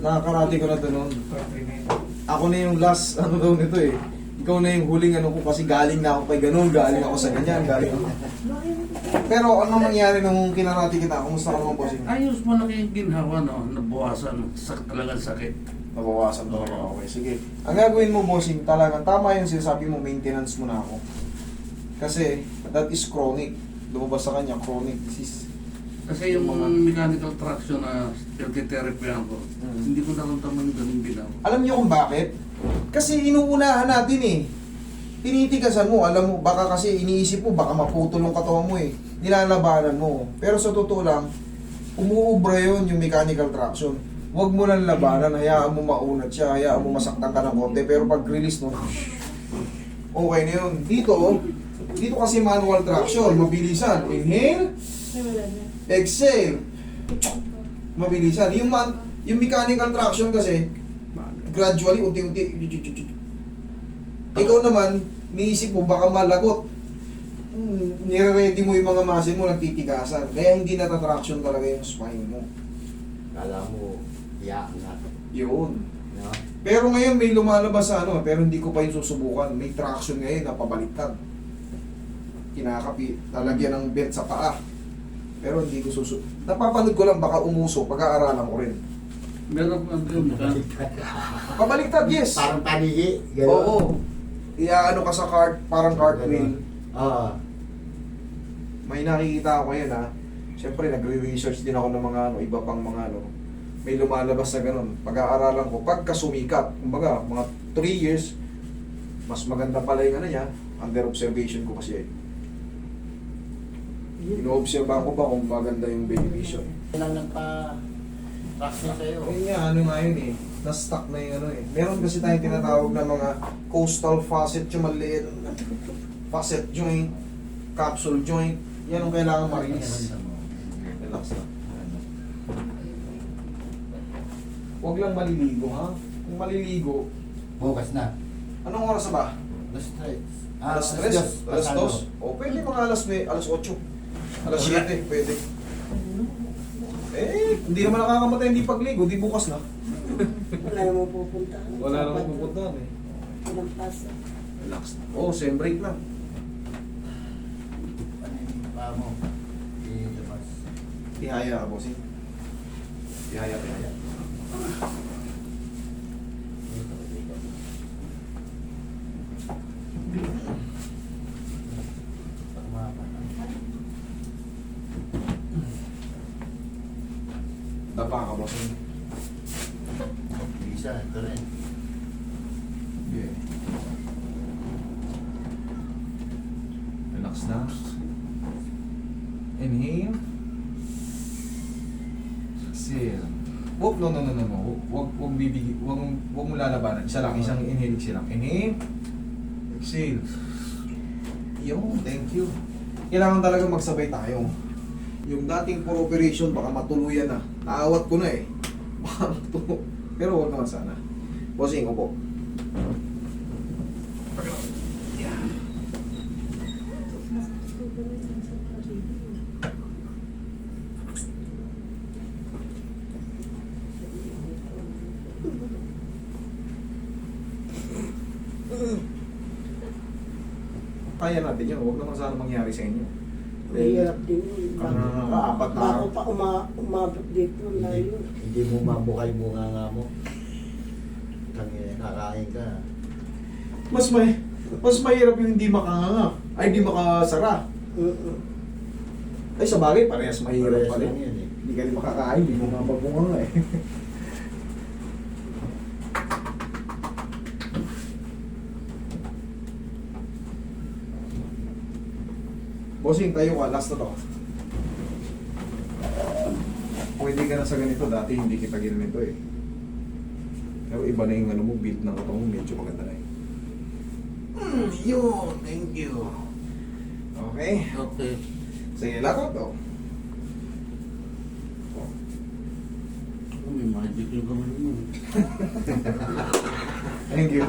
Nakakarati ko na to noon. Ako na yung last, ano daw nito eh. Ikaw na yung huling ano ko kasi galing na ako kay ganun, galing ako sa ganyan, galing ako. Pero ano nangyari nung kinarati kita? Kumusta ka naman, bossing? Ayos, malaki yung ginhawa, no? Nabawasan. Talagang sakit. Nabawasan talaga. Okay, sige. Ang gagawin mo, bossing, talagang tama yung sinasabi mo, maintenance mo na ako. Kasi, that is chronic. Lumabas sa kanya, chronic disease. Kasi yung mga mechanical traction na therapy ako, hindi ko naramdaman yung ganun ginawa. Alam niyo kung bakit? Kasi inuunahan natin eh. Tinitigasan mo, alam mo, baka kasi iniisip mo, baka maputol yung katawan mo eh. Nilalabanan mo. Pero sa totoo lang, umuubra yun yung mechanical traction. Huwag mo lang labanan, hayaan mo maunat siya, hayaan mo masaktan ka ng konti. Pero pag release no, okay na yun. Dito kasi manual traction, mabilisan. Inhale, exhale. Mabilisan. Yung mechanical traction kasi, gradually, unti-unti. Ikaw naman, niisip mo, baka malagot. Nire-ready mo yung mga muscle mo, nagtitigasan. Kaya hindi natatraction talaga yung spine mo. Kala mo, iyaangat. Yun. No? Pero ngayon may lumalabas sa ano, pero hindi ko pa yung susubukan. May traction ngayon na pabaliktad. Kinakapi, lalagyan ng belt sa paa. Pero hindi ko napapanood ko lang, baka umuso, pag-aaralan ko rin. Meron ko ang Pabaliktad, yes. Parang panigi. Oo. Iaano ka sa cart, parang cartwheel. Oo. May nakikita ako ngayon ha. Siyempre, nagre-research din ako ng mga ano, iba pang mga ano. May lumalabas na ganun. Pag-aaralan ko, pagka sumikat, kumbaga, mga 3 years, mas maganda pala yung ano niya, under observation ko kasi. Ino-observe ko ba kung maganda yung beneficial. Lang nagpa-traction sa'yo. Ayun nga, ano nga yun eh. Na-stuck na yung ano eh. Meron kasi tayong tinatawag na mga coastal facet yung maliit. Facet joint, capsule joint. Yan ang kailangan ma-release. Relax na. Huwag lang maliligo ha. Kung maliligo, Bukas na. anong oras na ba? Alas 3. Alas 3? Alas 2? O pwede mga alas 8. Alas 7, pwede. Hindi naman nakakamatay hindi pagligo, di bukas na. Wala namang pupuntahan. Wala namang pupuntahan eh. Walang pasa. Relax na. Sem break lang. Ano yung paa mo? Ilabas. Tihaya ka, bossing. Tihaya. Dito, dito. Pagmapa. Dapa ka, bossing. Isa, ito rin. Yeah. Relax na. Inhale. Exhale. Oh, no. Huwag bibigay, huwag mo lalabanan. Isa lang, isang inhale, exhale lang. Inhale. Exhale. Yo, thank you. Kailangan talaga magsabay tayo. Yung dating for operation, baka matuluyan na. Naawat ko na eh. Baka matulog. Pero huwag naman sana. Bossing, upo. Kaya natin yun. Huwag naman sana mangyari sa inyo. Mahirap din yun. Apat na Bago pa umabot dito, layo. Hindi mo mabukay bunga nga mo. Nakain ka. Mas mahirap yung hindi makanganga. Ay, hindi makasara. Ay, sa bagay, parehas mahirap pa rin. Yan, eh. Hindi ka rin makakain, hindi mo mapagunganga eh. Bossing, tayo ka. Last na to. Pwede ka na sa ganito. Dati hindi kita ginanito eh. Pero iba na yung ano mo, build ng katawan mo, medyo maganda na eh. Yun, thank you. Okay. Okay. Sige, lakot to. May magic yung kamay mo. Thank you.